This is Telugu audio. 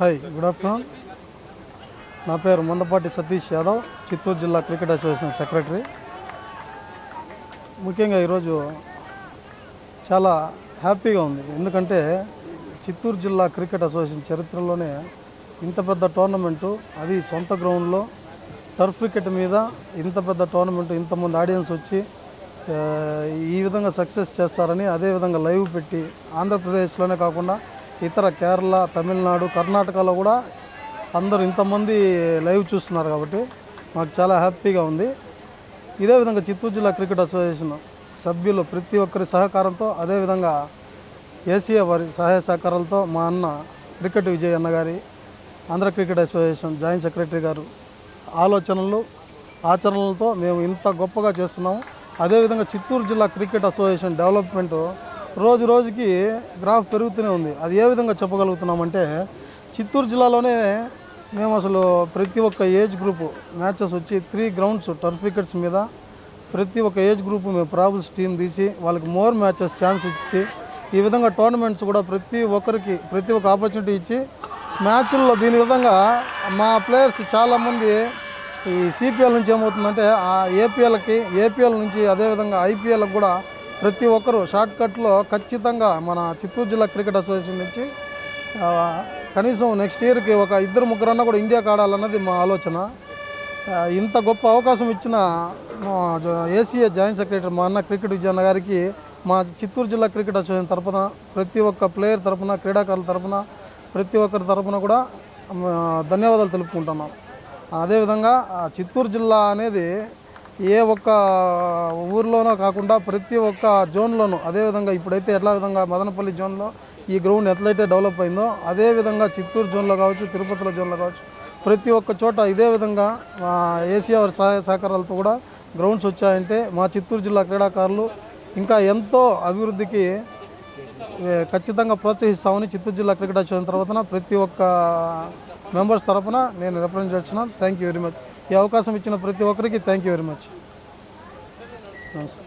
Hi, good afternoon. నా పేరు మందపాటి సతీష్ యాదవ్, చిత్తూరు జిల్లా క్రికెట్ అసోసియేషన్ సెక్రటరీ. ముఖ్యంగా ఈరోజు చాలా హ్యాపీగా ఉంది. ఎందుకంటే చిత్తూరు జిల్లా క్రికెట్ అసోసియేషన్ చరిత్రలోనే ఇంత పెద్ద టోర్నమెంటు, అది సొంత గ్రౌండ్లో టర్ఫ్ క్రికెట్ మీద ఇంత పెద్ద టోర్నమెంటు, ఇంతమంది ఆడియన్స్ వచ్చి ఈ విధంగా సక్సెస్ చేస్తారని, అదేవిధంగా లైవ్ పెట్టి ఆంధ్రప్రదేశ్లోనే కాకుండా ఇతర కేరళ, తమిళనాడు, కర్ణాటకలో కూడా అందరూ ఇంతమంది లైవ్ చూస్తున్నారు కాబట్టి మాకు చాలా హ్యాపీగా ఉంది. ఇదే విధంగా చిత్తూరు జిల్లా క్రికెట్ అసోసియేషన్ సభ్యులు ప్రతి ఒక్కరి సహకారంతో, అదేవిధంగా ఏసీఏ వారి సహాయ సహకారాలతో మా అన్న క్రికెట్ విజయ్ అన్న గారి, Andhra cricket association joint secretary గారు ఆలోచనలు, ఆచరణలతో మేము ఇంత గొప్పగా చేస్తున్నాము. అదేవిధంగా చిత్తూరు జిల్లా క్రికెట్ అసోసియేషన్ డెవలప్మెంటు రోజు రోజుకి గ్రాఫ్ పెరుగుతూనే ఉంది. అది ఏ విధంగా చెప్పగలుగుతున్నామంటే, చిత్తూరు జిల్లాలోనే మేము అసలు ప్రతి ఒక్క ఏజ్ గ్రూపు మ్యాచెస్ వచ్చి 3 గ్రౌండ్స్ టర్ఫ్ వికెట్స్ మీద ప్రతి ఒక్క ఏజ్ గ్రూపు మేము ప్రాబుల్స్ టీం తీసి వాళ్ళకి మోర్ మ్యాచెస్ ఛాన్స్ ఇచ్చి, ఈ విధంగా టోర్నమెంట్స్ కూడా ప్రతి ఒక్కరికి ప్రతి ఒక్క ఆపర్చునిటీ ఇచ్చి మ్యాచ్ల్లో దీని విధంగా మా ప్లేయర్స్ చాలామంది ఈ సిపిఎల్ నుంచి ఏమవుతుందంటే ఆ ఏపీఎల్ నుంచి అదేవిధంగా ఐపీఎల్కి కూడా ప్రతి ఒక్కరు షార్ట్ కట్లో ఖచ్చితంగా మన చిత్తూరు జిల్లా క్రికెట్ అసోసియేషన్ నుంచి కనీసం నెక్స్ట్ ఇయర్కి ఒక 2-3 కూడా ఇండియాకి ఆడాలన్నది మా ఆలోచన. ఇంత గొప్ప అవకాశం ఇచ్చిన ఏసీఏ జాయింట్ సెక్రటరీ మా అన్న క్రికెట్ విజయ్ అన్న గారికి మా చిత్తూరు జిల్లా క్రికెట్ అసోసియేషన్ తరఫున, ప్రతి ఒక్క ప్లేయర్ తరఫున, క్రీడాకారుల తరఫున, ప్రతి ఒక్కరి తరఫున కూడా ధన్యవాదాలు తెలుపుకుంటున్నాం. అదేవిధంగా చిత్తూరు జిల్లా అనేది ఏ ఒక్క ఊర్లోనో కాకుండా ప్రతి ఒక్క జోన్లోనూ, అదేవిధంగా ఇప్పుడైతే ఎట్లా విధంగా మదనపల్లి జోన్లో ఈ గ్రౌండ్ ఎట్లయితే డెవలప్ అయిందో, అదేవిధంగా చిత్తూరు జోన్లో కావచ్చు, తిరుపతిలో జోన్లో కావచ్చు, ప్రతి ఒక్క చోట ఇదే విధంగా ఏసీఆర్ సహాయ సహకారాలతో కూడా గ్రౌండ్స్ వచ్చాయంటే మా చిత్తూరు జిల్లా క్రీడాకారులు ఇంకా ఎంతో అభివృద్ధికి ఖచ్చితంగా ప్రోత్సహిస్తామని చిత్తూరు జిల్లా క్రికెట్ అసోసియేషన్ తరఫున ప్రతి ఒక్క మెంబర్స్ తరఫున నేను రిప్రజెంట్ చేస్తున్నాను. Thank you very much. ఈ అవకాశం ఇచ్చిన ప్రతి ఒక్కరికి థ్యాంక్ యూ వెరీ మచ్. నమస్తే.